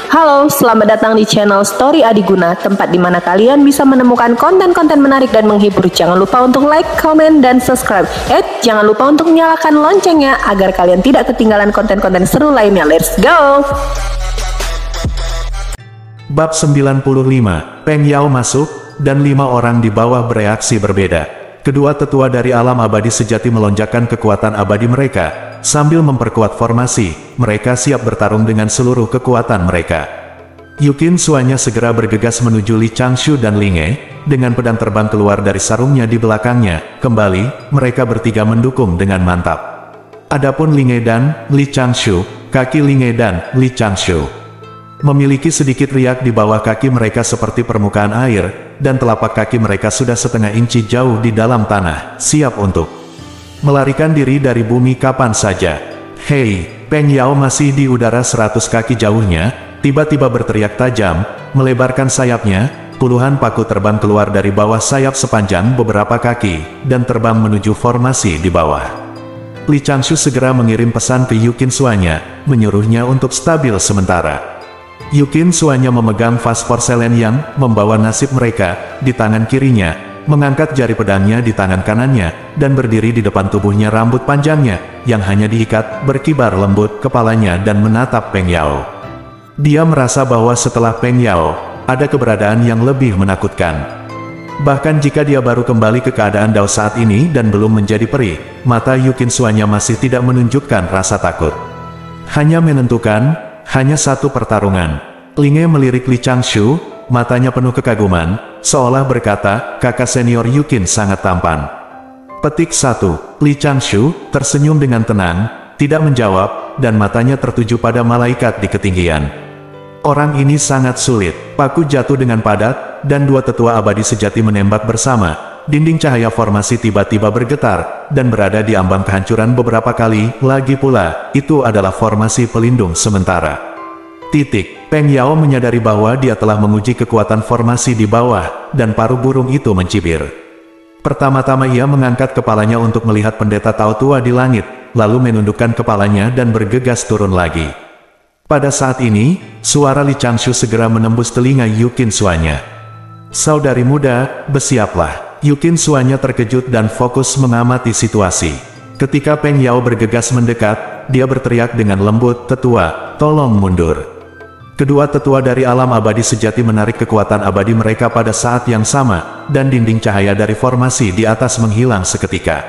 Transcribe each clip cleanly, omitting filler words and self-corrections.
Halo, selamat datang di channel Story Adiguna, tempat di mana kalian bisa menemukan konten-konten menarik dan menghibur. Jangan lupa untuk like, komen, dan subscribe. Jangan lupa untuk nyalakan loncengnya agar kalian tidak ketinggalan konten-konten seru lainnya. Let's go! Bab 95, Peng Yao masuk, dan 5 orang di bawah bereaksi berbeda. Kedua tetua dari alam abadi sejati melonjakkan kekuatan abadi mereka. Sambil memperkuat formasi, mereka siap bertarung dengan seluruh kekuatan mereka. Yukin Suanya segera bergegas menuju Li Changshu dan Linge, dengan pedang terbang keluar dari sarungnya di belakangnya. Kembali, mereka bertiga mendukung dengan mantap. Adapun Linge dan Li Changshu, kaki Linge dan Li Changshu memiliki sedikit riak di bawah kaki mereka seperti permukaan air, dan telapak kaki mereka sudah setengah inci jauh di dalam tanah, siap untuk melarikan diri dari bumi kapan saja. Hei, Peng Yao masih di udara 100 kaki jauhnya, tiba-tiba berteriak tajam, melebarkan sayapnya, puluhan paku terbang keluar dari bawah sayap sepanjang beberapa kaki, dan terbang menuju formasi di bawah. Li Changshu segera mengirim pesan ke Yukin Suanya, menyuruhnya untuk stabil sementara. Yukin Suanya memegang vas porselen yang membawa nasib mereka di tangan kirinya, mengangkat jari pedangnya di tangan kanannya, dan berdiri di depan tubuhnya rambut panjangnya, yang hanya diikat, berkibar lembut kepalanya dan menatap Peng Yao. Dia merasa bahwa setelah Peng Yao, ada keberadaan yang lebih menakutkan. Bahkan jika dia baru kembali ke keadaan Dao saat ini dan belum menjadi peri, mata Yukin Suanya masih tidak menunjukkan rasa takut. Hanya menentukan, hanya satu pertarungan. Linge melirik Li Changshu, matanya penuh kekaguman, seolah berkata, kakak senior Yukin sangat tampan. Petik 1. Li Changshu tersenyum dengan tenang, tidak menjawab, dan matanya tertuju pada malaikat di ketinggian. Orang ini sangat sulit. Paku jatuh dengan padat, dan dua tetua abadi sejati menembak bersama. Dinding cahaya formasi tiba-tiba bergetar, dan berada di ambang kehancuran beberapa kali. Lagi pula, itu adalah formasi pelindung sementara. Peng Yao menyadari bahwa dia telah menguji kekuatan formasi di bawah, dan paruh burung itu mencibir. Pertama-tama ia mengangkat kepalanya untuk melihat pendeta Tao tua di langit, lalu menundukkan kepalanya dan bergegas turun lagi. Pada saat ini, suara Li Changshu segera menembus telinga Yukin Suanya. Saudari muda, bersiaplah. Yukin Suanya terkejut dan fokus mengamati situasi. Ketika Peng Yao bergegas mendekat, dia berteriak dengan lembut, tetua, tolong mundur. Kedua tetua dari alam abadi sejati menarik kekuatan abadi mereka pada saat yang sama, dan dinding cahaya dari formasi di atas menghilang seketika.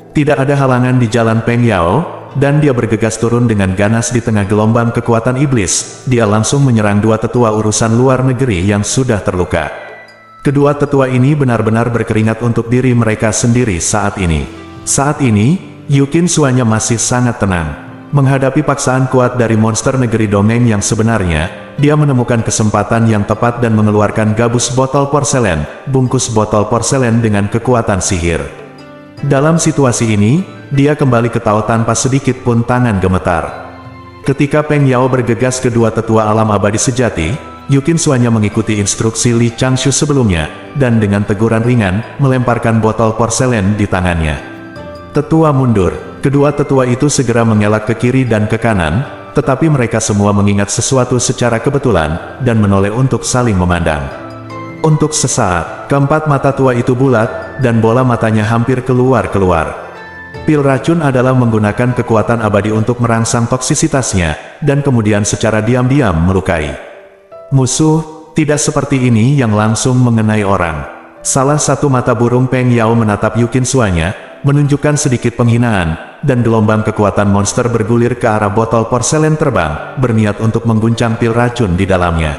Tidak ada halangan di jalan Peng Yao, dan dia bergegas turun dengan ganas di tengah gelombang kekuatan iblis. Dia langsung menyerang dua tetua urusan luar negeri yang sudah terluka. Kedua tetua ini benar-benar berkeringat untuk diri mereka sendiri saat ini. Saat ini, Yukin Suanya masih sangat tenang. Menghadapi paksaan kuat dari monster negeri dongeng yang sebenarnya, dia menemukan kesempatan yang tepat dan mengeluarkan gabus botol porselen, bungkus botol porselen dengan kekuatan sihir. Dalam situasi ini, dia kembali ke Tao tanpa sedikit pun tangan gemetar. Ketika Peng Yao bergegas kedua tetua alam abadi sejati, Yukin Suanya mengikuti instruksi Li Changshu sebelumnya, dan dengan teguran ringan, melemparkan botol porselen di tangannya. Tetua mundur. Kedua tetua itu segera mengelak ke kiri dan ke kanan, tetapi mereka semua mengingat sesuatu secara kebetulan, dan menoleh untuk saling memandang. Untuk sesaat, keempat mata tua itu bulat, dan bola matanya hampir keluar-keluar. Pil racun adalah menggunakan kekuatan abadi untuk merangsang toksisitasnya, dan kemudian secara diam-diam melukai musuh. Tidak seperti ini yang langsung mengenai orang. Salah satu mata burung Peng Yao menatap Yukin Suanya, menunjukkan sedikit penghinaan, dan gelombang kekuatan monster bergulir ke arah botol porselen terbang, berniat untuk mengguncang pil racun di dalamnya.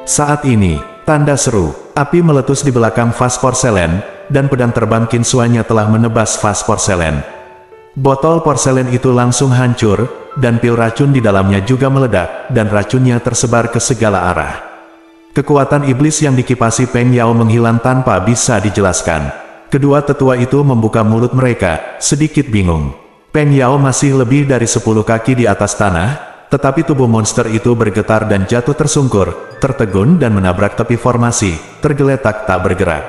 Saat ini, tanda seru, api meletus di belakang vas porselen, dan pedang terbang Qin Suanya telah menebas vas porselen. Botol porselen itu langsung hancur, dan pil racun di dalamnya juga meledak, dan racunnya tersebar ke segala arah. Kekuatan iblis yang dikipasi Peng Yao menghilang tanpa bisa dijelaskan. Kedua tetua itu membuka mulut mereka, sedikit bingung. Peng Yao masih lebih dari 10 kaki di atas tanah, tetapi tubuh monster itu bergetar dan jatuh tersungkur, tertegun dan menabrak tepi formasi, tergeletak tak bergerak.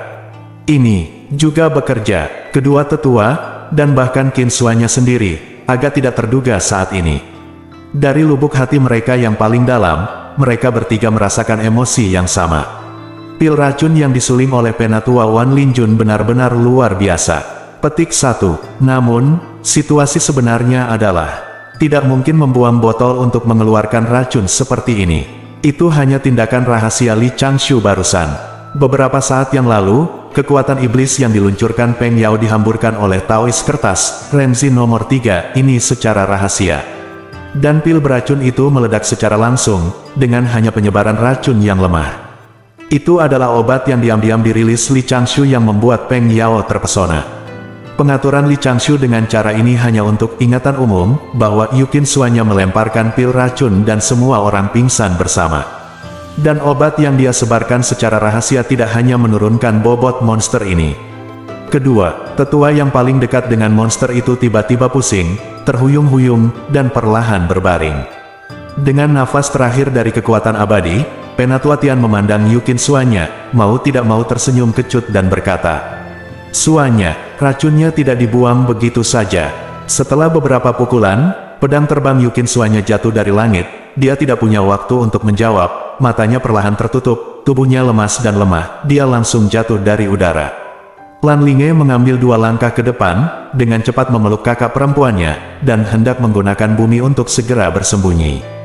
Ini juga bekerja. Kedua tetua, dan bahkan Qin Suanya sendiri, agak tidak terduga saat ini. Dari lubuk hati mereka yang paling dalam, mereka bertiga merasakan emosi yang sama. Pil racun yang disuling oleh Penatua Wan Linjun benar-benar luar biasa. Petik 1. Namun, situasi sebenarnya adalah tidak mungkin membuang botol untuk mengeluarkan racun seperti ini. Itu hanya tindakan rahasia Li Changshu barusan. Beberapa saat yang lalu, kekuatan iblis yang diluncurkan Peng Yao dihamburkan oleh Taois kertas, Renzi nomor 3, ini secara rahasia. Dan pil beracun itu meledak secara langsung, dengan hanya penyebaran racun yang lemah. Itu adalah obat yang diam-diam dirilis Li Changshu yang membuat Peng Yao terpesona. Pengaturan Li Changshu dengan cara ini hanya untuk ingatan umum, bahwa Yukin Suanya melemparkan pil racun dan semua orang pingsan bersama. Dan obat yang dia sebarkan secara rahasia tidak hanya menurunkan bobot monster ini. Kedua, tetua yang paling dekat dengan monster itu tiba-tiba pusing, terhuyung-huyung, dan perlahan berbaring. Dengan nafas terakhir dari kekuatan abadi, Penatua Tian memandang Yukin Suanya, mau tidak mau tersenyum kecut dan berkata, "Suanya, racunnya tidak dibuang begitu saja." Setelah beberapa pukulan, pedang terbang Yukin Suanya jatuh dari langit. Dia tidak punya waktu untuk menjawab, matanya perlahan tertutup, tubuhnya lemas dan lemah, dia langsung jatuh dari udara. Lan Linge mengambil 2 langkah ke depan, dengan cepat memeluk kakak perempuannya, dan hendak menggunakan bumi untuk segera bersembunyi.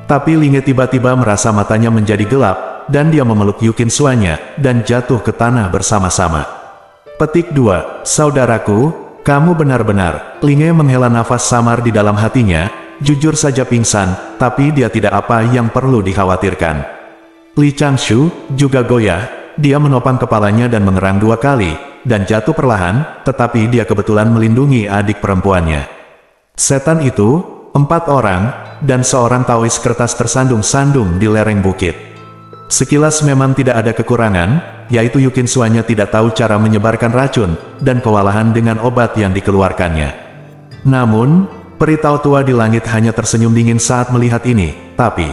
Tapi Linge tiba-tiba merasa matanya menjadi gelap, dan dia memeluk Yukin Suanya, dan jatuh ke tanah bersama-sama. Petik 2. Saudaraku, kamu benar-benar. Linge menghela nafas samar di dalam hatinya, jujur saja pingsan, tapi dia tidak apa yang perlu dikhawatirkan. Li Changshu juga goyah, dia menopang kepalanya dan mengerang 2 kali, dan jatuh perlahan, tetapi dia kebetulan melindungi adik perempuannya. Setan itu, 4 orang, dan seorang Taois kertas tersandung-sandung di lereng bukit. Sekilas memang tidak ada kekurangan, yaitu Yukin Suanya tidak tahu cara menyebarkan racun, dan kewalahan dengan obat yang dikeluarkannya. Namun, peri Tao tua di langit hanya tersenyum dingin saat melihat ini, tapi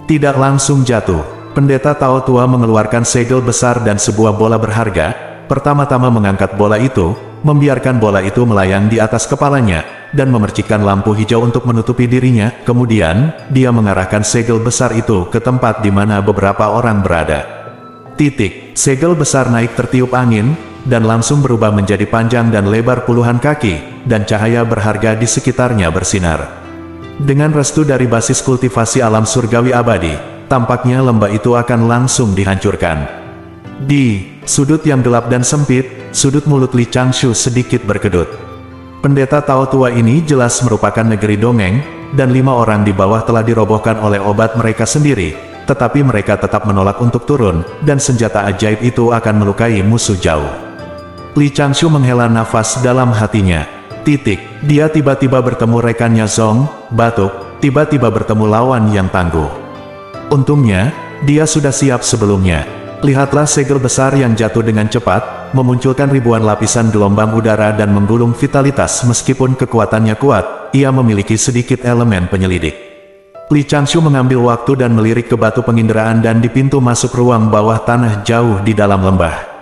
tidak langsung jatuh. Pendeta Tao tua mengeluarkan segel besar dan sebuah bola berharga, pertama-tama mengangkat bola itu, membiarkan bola itu melayang di atas kepalanya, dan memercikkan lampu hijau untuk menutupi dirinya. Kemudian, dia mengarahkan segel besar itu ke tempat di mana beberapa orang berada. Segel besar naik tertiup angin, dan langsung berubah menjadi panjang dan lebar puluhan kaki, dan cahaya berharga di sekitarnya bersinar. Dengan restu dari basis kultivasi alam surgawi abadi, tampaknya lembah itu akan langsung dihancurkan. Di sudut yang gelap dan sempit, sudut mulut Li Changshu sedikit berkedut. Pendeta Tao tua ini jelas merupakan negeri dongeng, dan 5 orang di bawah telah dirobohkan oleh obat mereka sendiri, tetapi mereka tetap menolak untuk turun, dan senjata ajaib itu akan melukai musuh jauh. Li Changshu menghela nafas dalam hatinya. Dia tiba-tiba bertemu rekannya Zong, batuk, tiba-tiba bertemu lawan yang tangguh. Untungnya, dia sudah siap sebelumnya. Lihatlah segel besar yang jatuh dengan cepat, memunculkan ribuan lapisan gelombang udara dan menggulung vitalitas. Meskipun kekuatannya kuat, ia memiliki sedikit elemen penyelidik. Li Changshu mengambil waktu dan melirik ke batu penginderaan dan di pintu masuk ruang bawah tanah jauh di dalam lembah.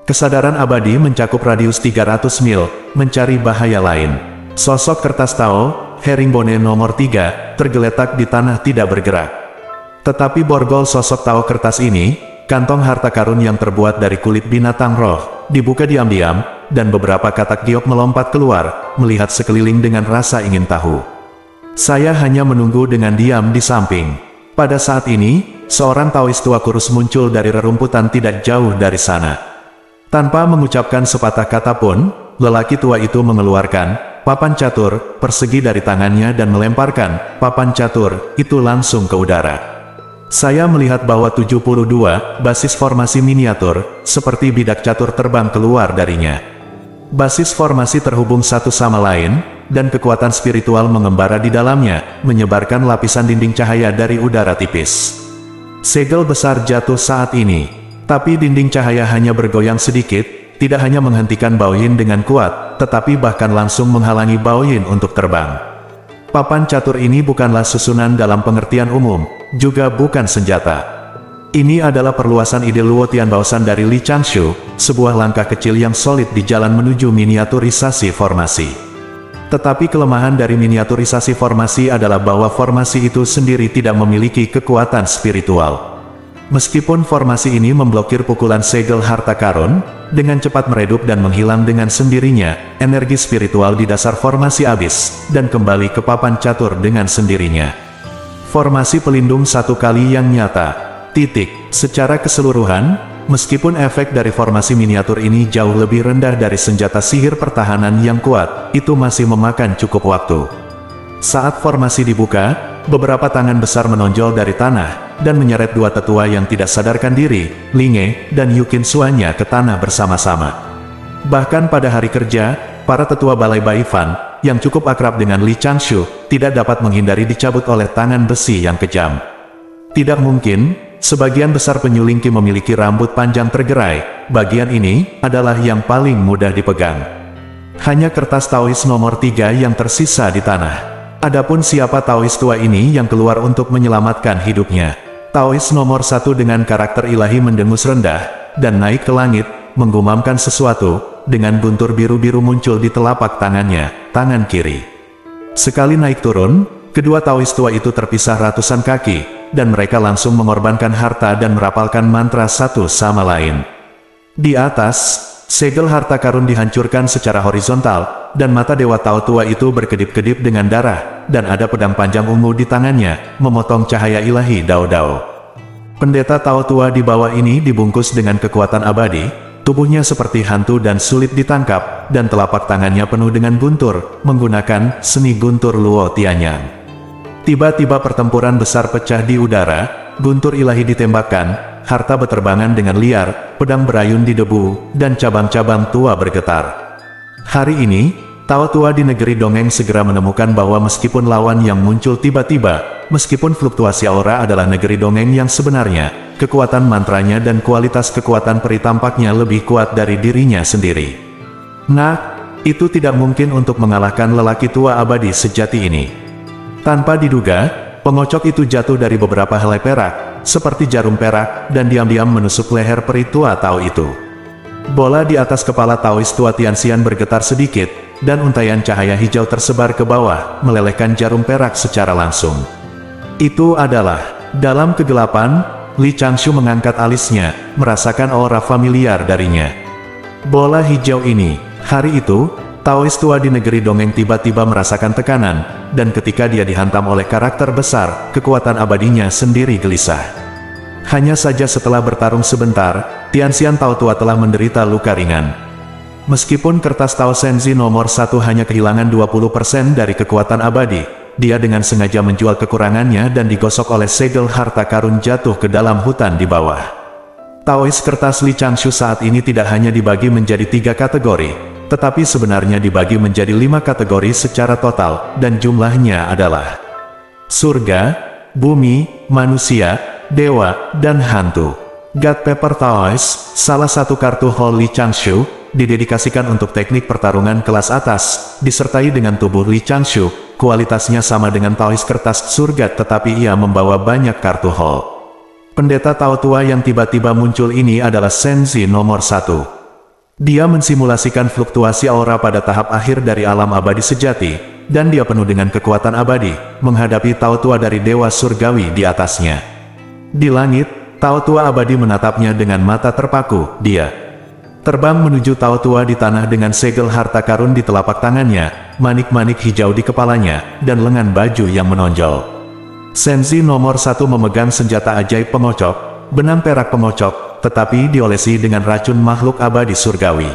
Kesadaran abadi mencakup radius 300 mil, mencari bahaya lain. Sosok kertas Tao, Herringbone nomor 3, tergeletak di tanah tidak bergerak. Tetapi borgol sosok Tao kertas ini, kantong harta karun yang terbuat dari kulit binatang roh, dibuka diam-diam, dan beberapa katak giok melompat keluar, melihat sekeliling dengan rasa ingin tahu. Saya hanya menunggu dengan diam di samping. Pada saat ini, seorang Taois tua kurus muncul dari rerumputan tidak jauh dari sana. Tanpa mengucapkan sepatah kata pun, lelaki tua itu mengeluarkan papan catur persegi dari tangannya dan melemparkan papan catur itu langsung ke udara. Saya melihat bahwa 72 basis formasi miniatur, seperti bidak catur terbang keluar darinya. Basis formasi terhubung satu sama lain, dan kekuatan spiritual mengembara di dalamnya, menyebarkan lapisan dinding cahaya dari udara tipis. Segel besar jatuh saat ini. Tapi dinding cahaya hanya bergoyang sedikit, tidak hanya menghentikan Baoyin dengan kuat, tetapi bahkan langsung menghalangi Baoyin untuk terbang. Papan catur ini bukanlah susunan dalam pengertian umum, juga bukan senjata. Ini adalah perluasan ide Luo Tian Baosan dari Li Changshu, sebuah langkah kecil yang solid di jalan menuju miniaturisasi formasi. Tetapi kelemahan dari miniaturisasi formasi adalah bahwa formasi itu sendiri tidak memiliki kekuatan spiritual. Meskipun formasi ini memblokir pukulan segel harta karun, dengan cepat meredup dan menghilang dengan sendirinya, energi spiritual di dasar formasi habis, dan kembali ke papan catur dengan sendirinya. Formasi pelindung satu kali yang nyata. Secara keseluruhan, meskipun efek dari formasi miniatur ini jauh lebih rendah dari senjata sihir pertahanan yang kuat, itu masih memakan cukup waktu. Saat formasi dibuka, beberapa tangan besar menonjol dari tanah, dan menyeret dua tetua yang tidak sadarkan diri, Linge dan Yukin Suanya ke tanah bersama-sama. Bahkan pada hari kerja, para tetua Balai Baifan, yang cukup akrab dengan Li Changshu, tidak dapat menghindari dicabut oleh tangan besi yang kejam. Tidak mungkin, sebagian besar penyuling Qi memiliki rambut panjang tergerai, bagian ini adalah yang paling mudah dipegang. Hanya kertas Taois nomor 3 yang tersisa di tanah. Adapun siapa Taois tua ini yang keluar untuk menyelamatkan hidupnya? Taois nomor 1 dengan karakter ilahi mendengus rendah, dan naik ke langit, menggumamkan sesuatu, dengan guntur biru-biru muncul di telapak tangannya, tangan kiri. Sekali naik turun, kedua Taois tua itu terpisah ratusan kaki, dan mereka langsung mengorbankan harta dan merapalkan mantra satu sama lain. Di atas, segel harta karun dihancurkan secara horizontal, dan mata Dewa Tao tua itu berkedip-kedip dengan darah, dan ada pedang panjang ungu di tangannya, memotong cahaya ilahi Dao-Dao. Pendeta Tao tua di bawah ini dibungkus dengan kekuatan abadi, tubuhnya seperti hantu dan sulit ditangkap, dan telapak tangannya penuh dengan guntur, menggunakan seni guntur Luo Tianyang. Tiba-tiba pertempuran besar pecah di udara, guntur ilahi ditembakkan, harta beterbangan dengan liar, pedang berayun di debu, dan cabang-cabang tua bergetar. Hari ini, Tao tua di negeri dongeng segera menemukan bahwa meskipun lawan yang muncul tiba-tiba, meskipun fluktuasi aura adalah negeri dongeng yang sebenarnya, kekuatan mantranya dan kualitas kekuatan peri tampaknya lebih kuat dari dirinya sendiri. Nah, itu tidak mungkin untuk mengalahkan lelaki tua abadi sejati ini. Tanpa diduga, pengocok itu jatuh dari beberapa helai perak, seperti jarum perak, dan diam-diam menusuk leher peri tua Tao itu. Bola di atas kepala Taois tua Tianxian bergetar sedikit, dan untaian cahaya hijau tersebar ke bawah, melelehkan jarum perak secara langsung. Itu adalah, dalam kegelapan, Li Changshu mengangkat alisnya, merasakan aura familiar darinya. Bola hijau ini, hari itu, Taois tua di negeri dongeng tiba-tiba merasakan tekanan, dan ketika dia dihantam oleh karakter besar, kekuatan abadinya sendiri gelisah. Hanya saja setelah bertarung sebentar, Tianxian Tao tua telah menderita luka ringan. Meskipun kertas Tao Senzi nomor 1 hanya kehilangan 20% dari kekuatan abadi, dia dengan sengaja menjual kekurangannya dan digosok oleh segel harta karun jatuh ke dalam hutan di bawah. Taois kertas Li Changshu saat ini tidak hanya dibagi menjadi 3 kategori, tetapi sebenarnya dibagi menjadi 5 kategori secara total, dan jumlahnya adalah surga, bumi, manusia, dewa, dan hantu. God Paper Taois, salah satu kartu Hall Li Changshu, didedikasikan untuk teknik pertarungan kelas atas, disertai dengan tubuh Li Changshu, kualitasnya sama dengan Taois kertas surga tetapi ia membawa banyak kartu Hall. Pendeta Tao tua yang tiba-tiba muncul ini adalah Senzi nomor 1. Dia mensimulasikan fluktuasi aura pada tahap akhir dari alam abadi sejati, dan dia penuh dengan kekuatan abadi, menghadapi Tao tua dari Dewa Surgawi di atasnya. Di langit, Tao tua abadi menatapnya dengan mata terpaku, dia terbang menuju Tao tua di tanah dengan segel harta karun di telapak tangannya, manik-manik hijau di kepalanya, dan lengan baju yang menonjol. Senzi nomor 1 memegang senjata ajaib pengocok, benang perak pengocok, tetapi diolesi dengan racun makhluk abadi surgawi.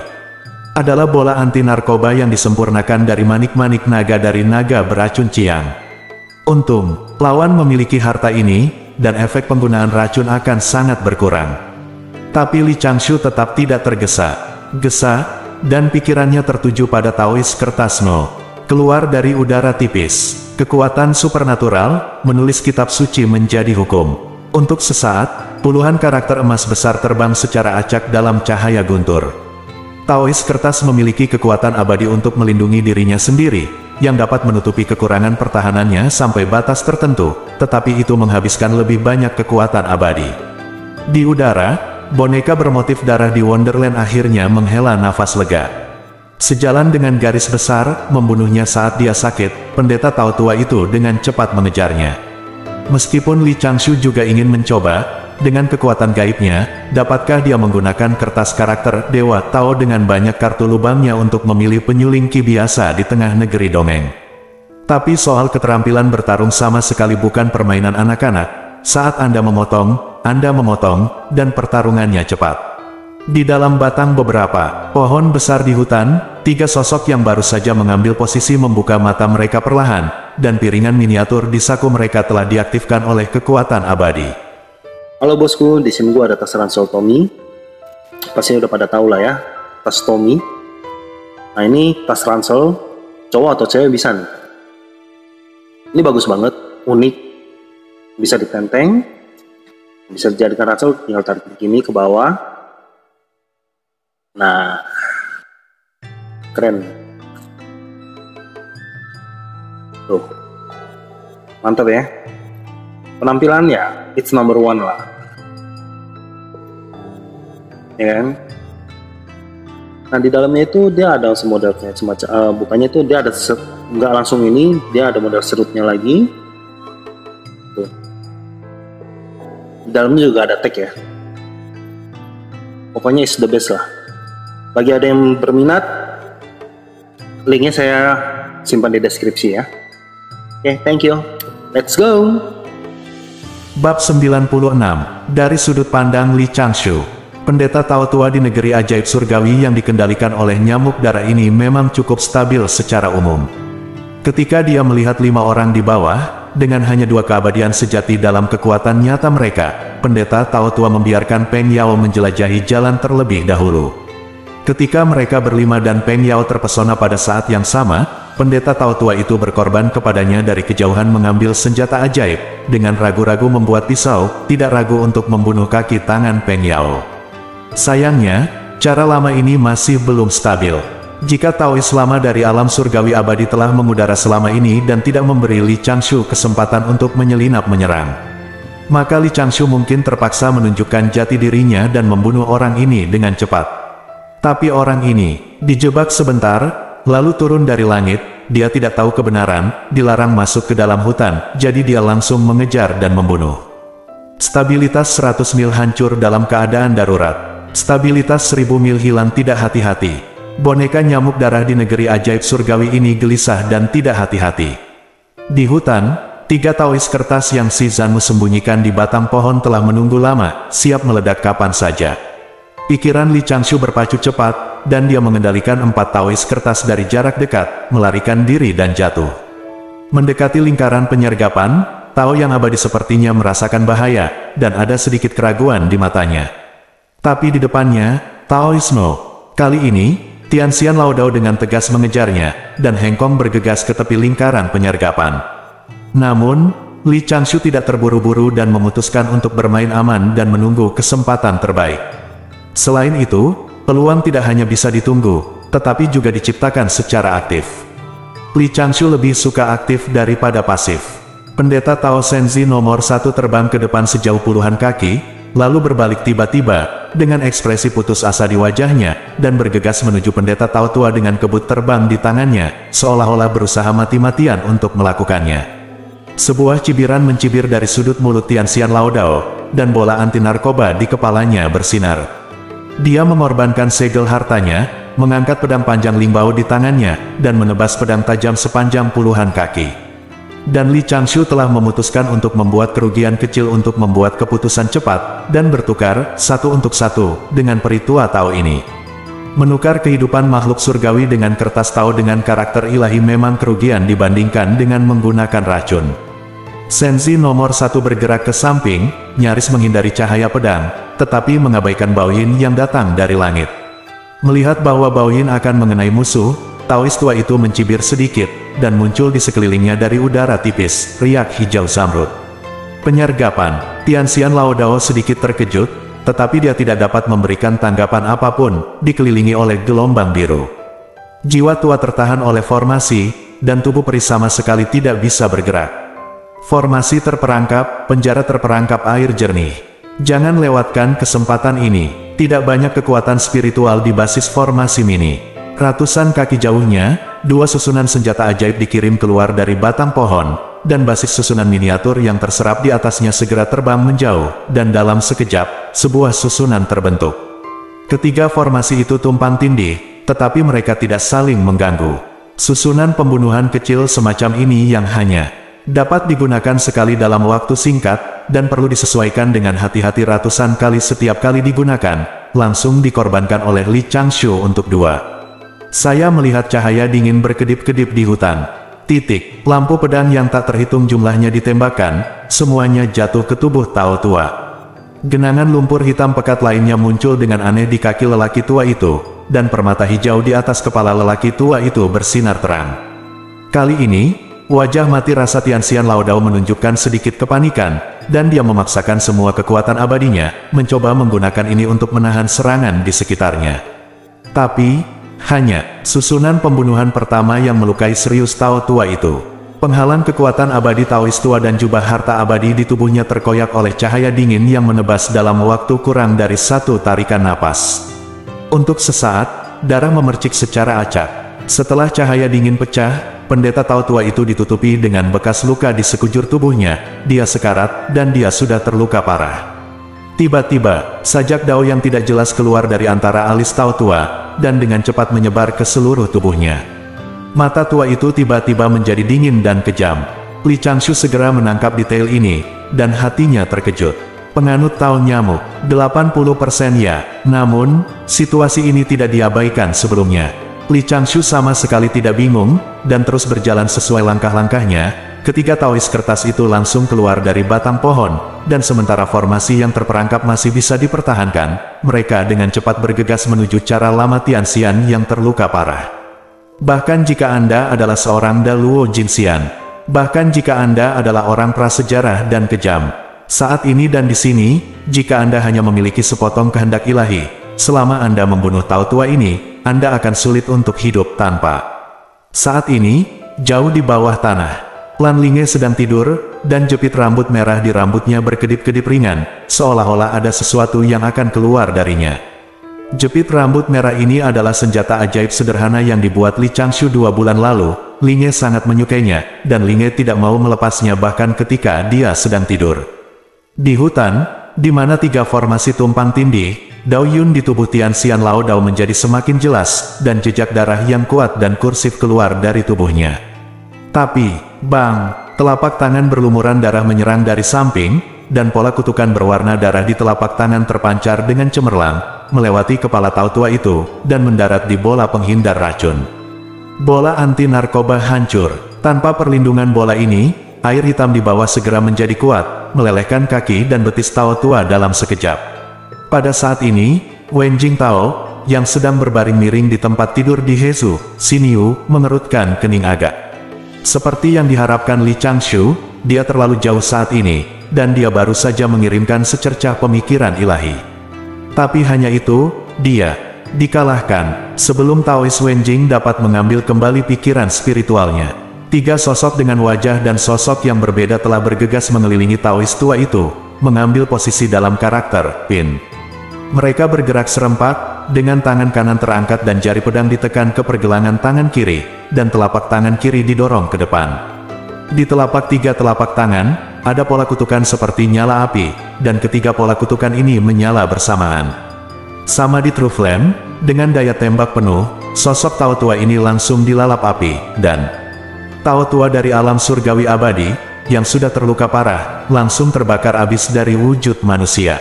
Adalah bola anti narkoba yang disempurnakan dari manik-manik naga dari naga beracun Ciang. Untung, lawan memiliki harta ini, dan efek penggunaan racun akan sangat berkurang. Tapi Li Changshu tetap tidak tergesa-gesa, dan pikirannya tertuju pada Taois kertas No. Keluar dari udara tipis, kekuatan supernatural, menulis kitab suci menjadi hukum. Untuk sesaat, puluhan karakter emas besar terbang secara acak dalam cahaya guntur. Taois kertas memiliki kekuatan abadi untuk melindungi dirinya sendiri, yang dapat menutupi kekurangan pertahanannya sampai batas tertentu, tetapi itu menghabiskan lebih banyak kekuatan abadi. Di udara, boneka bermotif darah di Wonderland akhirnya menghela nafas lega. Sejalan dengan garis besar, membunuhnya saat dia sakit, pendeta Tao tua itu dengan cepat mengejarnya. Meskipun Li Changshu juga ingin mencoba, dengan kekuatan gaibnya, dapatkah dia menggunakan kertas karakter Dewa Tao dengan banyak kartu lubangnya untuk memilih penyuling ki biasa di tengah negeri dongeng. Tapi soal keterampilan bertarung sama sekali bukan permainan anak-anak. Saat Anda memotong, dan pertarungannya cepat. Di dalam batang beberapa pohon besar di hutan, 3 sosok yang baru saja mengambil posisi membuka mata mereka perlahan, dan piringan miniatur di saku mereka telah diaktifkan oleh kekuatan abadi. Halo bosku, di sini gua ada tas ransel Tommy. Pastinya udah pada tahu lah ya, tas Tommy. Nah ini tas ransel, cowok atau cewek bisa nih. Ini bagus banget, unik, bisa ditenteng, bisa dijadikan ransel, tinggal tarik begini ke bawah. Nah, keren. Tuh, mantap ya. Penampilannya, it's number one lah. Ya kan? Nah di dalamnya itu dia ada modelnya semacam, bukannya itu dia ada nggak langsung ini, dia ada model serutnya lagi. Tuh. Di dalamnya juga ada tag ya. Pokoknya is the best lah. Bagi ada yang berminat, linknya saya simpan di deskripsi ya. Oke, thank you. Let's go. Bab 96, dari sudut pandang Li Changshu. Pendeta Tao tua di negeri ajaib surgawi yang dikendalikan oleh nyamuk darah ini memang cukup stabil secara umum. Ketika dia melihat 5 orang di bawah, dengan hanya 2 keabadian sejati dalam kekuatan nyata mereka, pendeta Tao tua membiarkan Peng Yao menjelajahi jalan terlebih dahulu. Ketika mereka berlima dan Peng Yao terpesona pada saat yang sama, pendeta Tao tua itu berkorban kepadanya dari kejauhan mengambil senjata ajaib, dengan ragu-ragu membuat pisau, tidak ragu untuk membunuh kaki tangan Peng Yao. Sayangnya, cara lama ini masih belum stabil. Jika Taois lama dari alam surgawi abadi telah mengudara selama ini dan tidak memberi Li Changshu kesempatan untuk menyelinap menyerang, maka Li Changshu mungkin terpaksa menunjukkan jati dirinya dan membunuh orang ini dengan cepat. Tapi orang ini dijebak sebentar, lalu turun dari langit. Dia tidak tahu kebenaran, dilarang masuk ke dalam hutan, jadi dia langsung mengejar dan membunuh. Stabilitas 100 mil hancur dalam keadaan darurat. Stabilitas 1000 mil hilang tidak hati-hati. Boneka nyamuk darah di negeri ajaib surgawi ini gelisah dan tidak hati-hati. Di hutan, 3 Taois kertas yang si Zanmu sembunyikan di batang pohon telah menunggu lama, siap meledak kapan saja. Pikiran Li Changshu berpacu cepat, dan dia mengendalikan 4 Taois kertas dari jarak dekat, melarikan diri dan jatuh. Mendekati lingkaran penyergapan, Tao yang abadi sepertinya merasakan bahaya, dan ada sedikit keraguan di matanya. Tapi di depannya, Taoisme. Kali ini, Tianxian Laodao dengan tegas mengejarnya, dan Heng Kong bergegas ke tepi lingkaran penyergapan. Namun, Li Changshu tidak terburu-buru dan memutuskan untuk bermain aman dan menunggu kesempatan terbaik. Selain itu, peluang tidak hanya bisa ditunggu, tetapi juga diciptakan secara aktif. Li Changshu lebih suka aktif daripada pasif. Pendeta Tao Senzi nomor 1 terbang ke depan sejauh puluhan kaki, lalu berbalik tiba-tiba, dengan ekspresi putus asa di wajahnya, dan bergegas menuju pendeta Tao tua dengan kebut terbang di tangannya, seolah-olah berusaha mati-matian untuk melakukannya. Sebuah cibiran mencibir dari sudut mulut Tianxian Laodao, dan bola anti narkoba di kepalanya bersinar. Dia mengorbankan segel hartanya, mengangkat pedang panjang limbau di tangannya, dan menebas pedang tajam sepanjang puluhan kaki. Dan Li Changshu telah memutuskan untuk membuat kerugian kecil untuk membuat keputusan cepat, dan bertukar, 1 untuk 1, dengan peritua Tao ini. Menukar kehidupan makhluk surgawi dengan kertas Tao dengan karakter ilahi memang kerugian dibandingkan dengan menggunakan racun. Senzi nomor 1 bergerak ke samping, nyaris menghindari cahaya pedang, tetapi mengabaikan Baoyin yang datang dari langit. Melihat bahwa Baoyin akan mengenai musuh, Taois tua itu mencibir sedikit, dan muncul di sekelilingnya dari udara tipis, riak hijau zamrud. Penyergapan. Tianxian Laodao sedikit terkejut, tetapi dia tidak dapat memberikan tanggapan apapun, dikelilingi oleh gelombang biru. Jiwa tua tertahan oleh formasi, dan tubuh peri sama sekali tidak bisa bergerak. Formasi terperangkap, penjara terperangkap air jernih. Jangan lewatkan kesempatan ini. Tidak banyak kekuatan spiritual di basis formasi mini. Ratusan kaki jauhnya, dua susunan senjata ajaib dikirim keluar dari batang pohon, dan basis susunan miniatur yang terserap di atasnya segera terbang menjauh, dan dalam sekejap, sebuah susunan terbentuk. Ketiga formasi itu tumpang tindih, tetapi mereka tidak saling mengganggu. Susunan pembunuhan kecil semacam ini yang hanya dapat digunakan sekali dalam waktu singkat, dan perlu disesuaikan dengan hati-hati ratusan kali setiap kali digunakan, langsung dikorbankan oleh Li Changshu untuk dua. Saya melihat cahaya dingin berkedip-kedip di hutan. Lampu pedang yang tak terhitung jumlahnya ditembakkan, semuanya jatuh ke tubuh Tao tua. Genangan lumpur hitam pekat lainnya muncul dengan aneh di kaki lelaki tua itu, dan permata hijau di atas kepala lelaki tua itu bersinar terang. Kali ini, wajah mati rasa Tianxian Laodao menunjukkan sedikit kepanikan, dan dia memaksakan semua kekuatan abadinya, mencoba menggunakan ini untuk menahan serangan di sekitarnya. Tapi, hanya susunan pembunuhan pertama yang melukai serius Tao tua itu. Penghalang kekuatan abadi Taois tua dan jubah harta abadi di tubuhnya terkoyak oleh cahaya dingin yang menebas dalam waktu kurang dari satu tarikan napas. Untuk sesaat, darah memercik secara acak. Setelah cahaya dingin pecah, pendeta Tao tua itu ditutupi dengan bekas luka di sekujur tubuhnya. Dia sekarat, dan dia sudah terluka parah. Tiba-tiba, sajak dao yang tidak jelas keluar dari antara alis Tao tua, dan dengan cepat menyebar ke seluruh tubuhnya. Mata tua itu tiba-tiba menjadi dingin dan kejam. Li Changshu segera menangkap detail ini, dan hatinya terkejut. Penganut Tao nyamuk, 80% ya, namun, situasi ini tidak diabaikan sebelumnya. Li Changshu sama sekali tidak bingung, dan terus berjalan sesuai langkah-langkahnya. Ketiga Taois kertas itu langsung keluar dari batang pohon, dan sementara formasi yang terperangkap masih bisa dipertahankan, mereka dengan cepat bergegas menuju cara lama Tianxian yang terluka parah. Bahkan jika Anda adalah seorang Daluo Jinxian, bahkan jika Anda adalah orang prasejarah dan kejam, saat ini dan di sini, jika Anda hanya memiliki sepotong kehendak ilahi, selama Anda membunuh Tao tua ini, Anda akan sulit untuk hidup tanpa. Saat ini, jauh di bawah tanah, Lan Linge sedang tidur, dan jepit rambut merah di rambutnya berkedip-kedip ringan, seolah-olah ada sesuatu yang akan keluar darinya. Jepit rambut merah ini adalah senjata ajaib sederhana yang dibuat Li Changshu 2 bulan lalu. Linge sangat menyukainya, dan Linge tidak mau melepasnya bahkan ketika dia sedang tidur. Di hutan, di mana tiga formasi tumpang tindih, Dao Yun di tubuh Tianxian Laodao menjadi semakin jelas, dan jejak darah yang kuat dan kursif keluar dari tubuhnya. Tapi, bang, telapak tangan berlumuran darah menyerang dari samping, dan pola kutukan berwarna darah di telapak tangan terpancar dengan cemerlang, melewati kepala Tao tua itu, dan mendarat di bola penghindar racun. Bola anti narkoba hancur. Tanpa perlindungan bola ini, air hitam di bawah segera menjadi kuat, melelehkan kaki dan betis Tao tua dalam sekejap. Pada saat ini, Wen Jingtao, yang sedang berbaring miring di tempat tidur di Hezu, Xinyu, mengerutkan kening agak. Seperti yang diharapkan Li Changshu, dia terlalu jauh saat ini, dan dia baru saja mengirimkan secercah pemikiran ilahi. Tapi hanya itu, dia dikalahkan, sebelum Taois Wenjing dapat mengambil kembali pikiran spiritualnya. Tiga sosok dengan wajah dan sosok yang berbeda telah bergegas mengelilingi Taois tua itu, mengambil posisi dalam karakter Pin. Mereka bergerak serempak, dengan tangan kanan terangkat dan jari pedang ditekan ke pergelangan tangan kiri, dan telapak tangan kiri didorong ke depan. Di tiga telapak tangan, ada pola kutukan seperti nyala api, dan ketiga pola kutukan ini menyala bersamaan. Sama di True Flame, dengan daya tembak penuh, sosok Tao tua ini langsung dilalap api, dan Tao tua dari alam surgawi abadi, yang sudah terluka parah, langsung terbakar habis dari wujud manusia.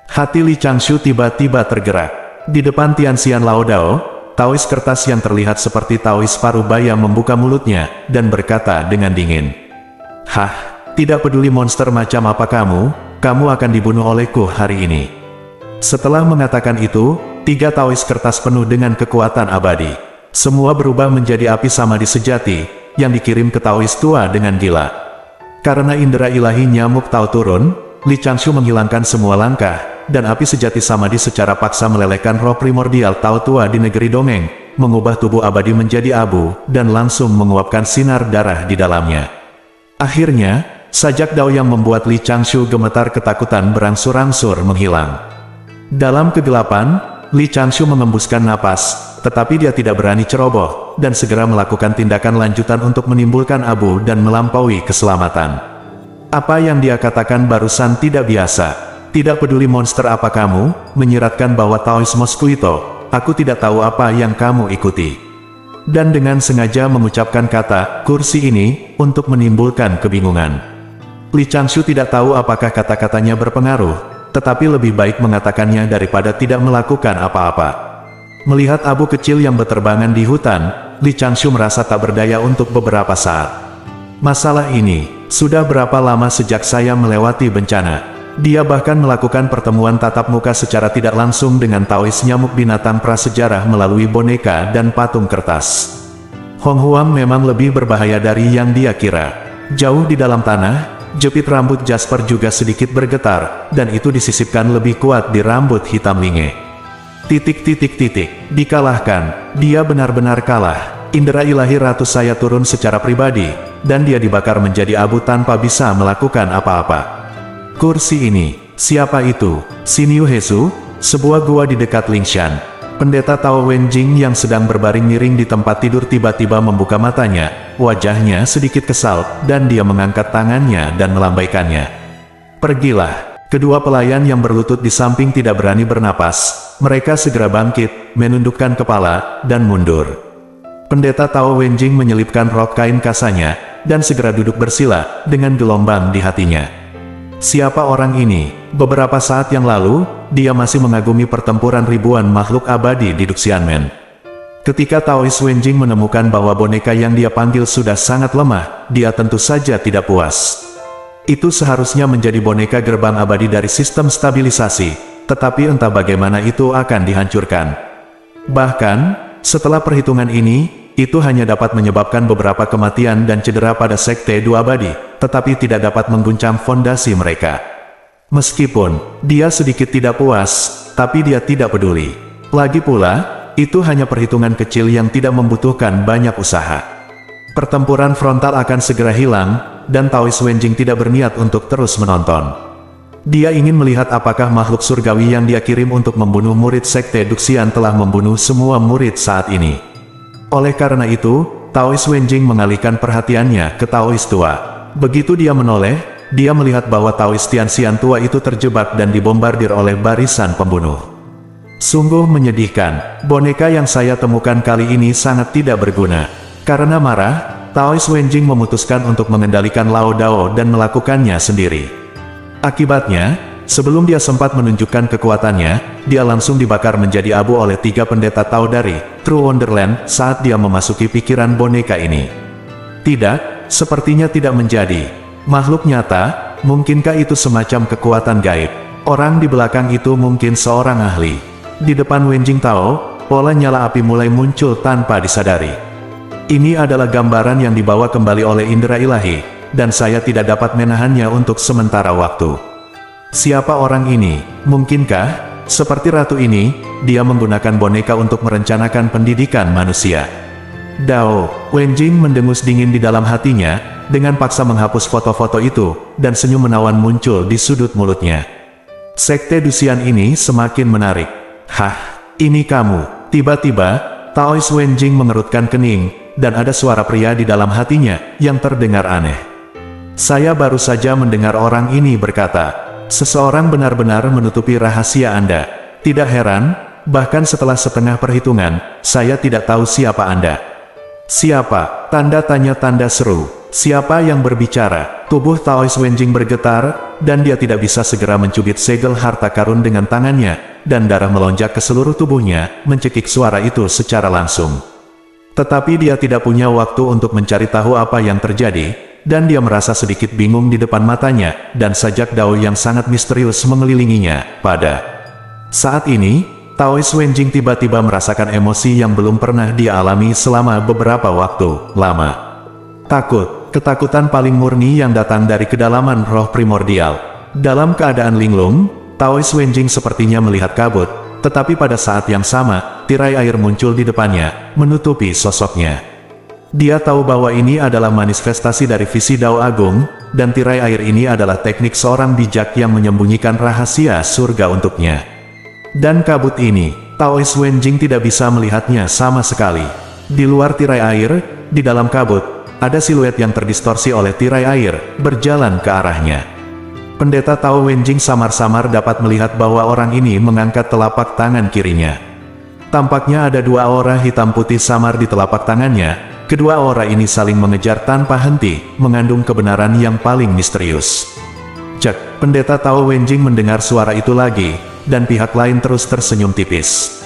Hati Li Changshu tiba-tiba tergerak. Di depan Tianxian Laodao, Taois kertas yang terlihat seperti Taois paruh baya membuka mulutnya, dan berkata dengan dingin, "Hah, tidak peduli monster macam apa kamu akan dibunuh olehku hari ini." Setelah mengatakan itu, tiga Taois kertas penuh dengan kekuatan abadi. Semua berubah menjadi api samadi sejati, yang dikirim ke Taois tua dengan gila. Karena indera ilahi nyamuk Tao turun, Li Changshu menghilangkan semua langkah, dan api sejati samadi secara paksa melelehkan roh primordial Tao tua di negeri dongeng, mengubah tubuh abadi menjadi abu, dan langsung menguapkan sinar darah di dalamnya. Akhirnya, sajak dao yang membuat Li Changshu gemetar ketakutan berangsur-angsur menghilang. Dalam kegelapan, Li Changshu mengembuskan napas, tetapi dia tidak berani ceroboh, dan segera melakukan tindakan lanjutan untuk menimbulkan abu dan melampaui keselamatan. Apa yang dia katakan barusan tidak biasa. Tidak peduli monster apa kamu, menyiratkan bahwa Taoismosku itu, aku tidak tahu apa yang kamu ikuti. Dan dengan sengaja mengucapkan kata, kursi ini, untuk menimbulkan kebingungan. Li Changshu tidak tahu apakah kata-katanya berpengaruh, tetapi lebih baik mengatakannya daripada tidak melakukan apa-apa. Melihat abu kecil yang berterbangan di hutan, Li Changshu merasa tak berdaya untuk beberapa saat. Masalah ini, sudah berapa lama sejak saya melewati bencana? Dia bahkan melakukan pertemuan tatap muka secara tidak langsung dengan Taois nyamuk binatang prasejarah melalui boneka dan patung kertas. Hong Huang memang lebih berbahaya dari yang dia kira. Jauh di dalam tanah, jepit rambut Jasper juga sedikit bergetar, dan itu disisipkan lebih kuat di rambut hitam linge. Dikalahkan, dia benar-benar kalah. Indera ilahi ratu saya turun secara pribadi, dan dia dibakar menjadi abu tanpa bisa melakukan apa-apa. Kursi ini, siapa itu? Xinyu Hesu, sebuah gua di dekat Lingshan. Pendeta Tao Wenjing yang sedang berbaring miring di tempat tidur tiba-tiba membuka matanya, wajahnya sedikit kesal, dan dia mengangkat tangannya dan melambaikannya. Pergilah. Kedua pelayan yang berlutut di samping tidak berani bernapas, mereka segera bangkit, menundukkan kepala, dan mundur. Pendeta Tao Wenjing menyelipkan rok kain kasanya, dan segera duduk bersila, dengan gelombang di hatinya. Siapa orang ini? Beberapa saat yang lalu, dia masih mengagumi pertempuran ribuan makhluk abadi di Duxianmen. Ketika Taois Wenjing menemukan bahwa boneka yang dia panggil sudah sangat lemah, dia tentu saja tidak puas. Itu seharusnya menjadi boneka gerbang abadi dari sistem stabilisasi, tetapi entah bagaimana itu akan dihancurkan. Bahkan, setelah perhitungan ini, itu hanya dapat menyebabkan beberapa kematian dan cedera pada Sekte Dua Abadi, tetapi tidak dapat mengguncang fondasi mereka. Meskipun dia sedikit tidak puas, tapi dia tidak peduli. Lagi pula, itu hanya perhitungan kecil yang tidak membutuhkan banyak usaha. Pertempuran frontal akan segera hilang, dan Taois Wenjing tidak berniat untuk terus menonton. Dia ingin melihat apakah makhluk surgawi yang dia kirim untuk membunuh murid Sekte Duxian telah membunuh semua murid saat ini. Oleh karena itu, Taois Wenjing mengalihkan perhatiannya ke Taois tua. Begitu dia menoleh, dia melihat bahwa Taois Tianxian tua itu terjebak dan dibombardir oleh barisan pembunuh. Sungguh menyedihkan, boneka yang saya temukan kali ini sangat tidak berguna. Karena marah, Taois Wenjing memutuskan untuk mengendalikan Lao Dao dan melakukannya sendiri. Akibatnya, sebelum dia sempat menunjukkan kekuatannya, dia langsung dibakar menjadi abu oleh 3 pendeta Tao dari True Wonderland saat dia memasuki pikiran boneka ini. Tidak, sepertinya tidak menjadi makhluk nyata. Mungkinkah itu semacam kekuatan gaib? Orang di belakang itu mungkin seorang ahli. Di depan Wenjing Tao, pola nyala api mulai muncul tanpa disadari. Ini adalah gambaran yang dibawa kembali oleh indera ilahi, dan saya tidak dapat menahannya untuk sementara waktu. Siapa orang ini? Mungkinkah, seperti ratu ini, dia menggunakan boneka untuk merencanakan pendidikan manusia? Dao, Wenjing mendengus dingin di dalam hatinya, dengan paksa menghapus foto-foto itu, dan senyum menawan muncul di sudut mulutnya. Sekte Duxian ini semakin menarik. Hah, ini kamu. Tiba-tiba, Taois Wenjing mengerutkan kening, dan ada suara pria di dalam hatinya, yang terdengar aneh. Saya baru saja mendengar orang ini berkata, seseorang benar-benar menutupi rahasia Anda. Tidak heran, bahkan setelah setengah perhitungan, saya tidak tahu siapa Anda. Siapa? Tanda tanya tanda seru. Siapa yang berbicara? Tubuh Taois Wenjing bergetar, dan dia tidak bisa segera mencubit segel harta karun dengan tangannya, dan darah melonjak ke seluruh tubuhnya, mencekik suara itu secara langsung. Tetapi dia tidak punya waktu untuk mencari tahu apa yang terjadi, dan dia merasa sedikit bingung di depan matanya, dan sajak Dao yang sangat misterius mengelilinginya. Pada saat ini, Taois Wenjing tiba-tiba merasakan emosi yang belum pernah dia alami selama beberapa waktu lama. Takut, ketakutan paling murni yang datang dari kedalaman roh primordial. Dalam keadaan linglung, Taois Wenjing sepertinya melihat kabut, tetapi pada saat yang sama, tirai air muncul di depannya, menutupi sosoknya. Dia tahu bahwa ini adalah manifestasi dari visi Dao Agung, dan tirai air ini adalah teknik seorang bijak yang menyembunyikan rahasia surga untuknya. Dan kabut ini, Taois Wenjing tidak bisa melihatnya sama sekali. Di luar tirai air, di dalam kabut, ada siluet yang terdistorsi oleh tirai air, berjalan ke arahnya. Pendeta Tao Wenjing samar-samar dapat melihat bahwa orang ini mengangkat telapak tangan kirinya. Tampaknya ada dua aura hitam putih samar di telapak tangannya. Kedua aura ini saling mengejar tanpa henti, mengandung kebenaran yang paling misterius. Cek, pendeta Tao Wenjing mendengar suara itu lagi, dan pihak lain terus tersenyum tipis.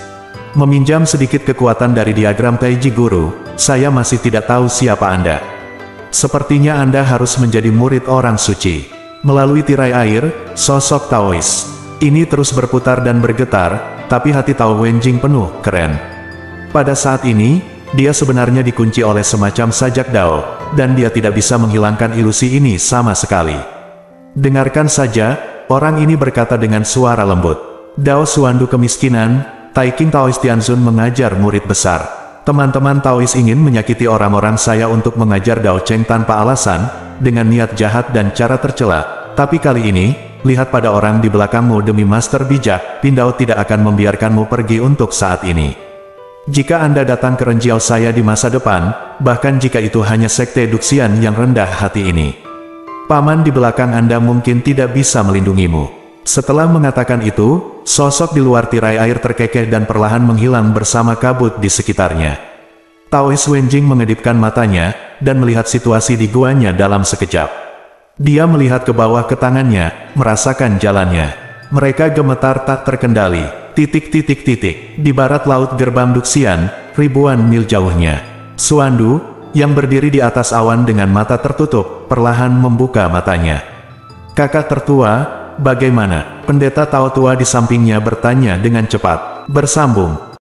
Meminjam sedikit kekuatan dari diagram Taiji Guru, saya masih tidak tahu siapa Anda. Sepertinya Anda harus menjadi murid orang suci. Melalui tirai air, sosok Taois ini terus berputar dan bergetar, tapi hati Tao Wenjing penuh keren. Pada saat ini, dia sebenarnya dikunci oleh semacam sajak Dao, dan dia tidak bisa menghilangkan ilusi ini sama sekali. Dengarkan saja, orang ini berkata dengan suara lembut. Dao Suandu kemiskinan, Taiking Taois Tianzun mengajar murid besar. Teman-teman Taois ingin menyakiti orang-orang saya untuk mengajar Dao Cheng tanpa alasan, dengan niat jahat dan cara tercela. Tapi kali ini, lihat pada orang di belakangmu demi master bijak, Pindao tidak akan membiarkanmu pergi untuk saat ini. Jika Anda datang ke Renjiao saya di masa depan, bahkan jika itu hanya sekte Duxian yang rendah hati ini, paman di belakang Anda mungkin tidak bisa melindungimu. Setelah mengatakan itu, sosok di luar tirai air terkekeh dan perlahan menghilang bersama kabut di sekitarnya. Taois Wenjing mengedipkan matanya, dan melihat situasi di guanya dalam sekejap. Dia melihat ke bawah ke tangannya, merasakan jalannya. Mereka gemetar tak terkendali. Di barat laut gerbang Duxian, ribuan mil jauhnya. Suandu, yang berdiri di atas awan dengan mata tertutup, perlahan membuka matanya. Kakak tertua, bagaimana? Pendeta Tao tua di sampingnya bertanya dengan cepat. Bersambung,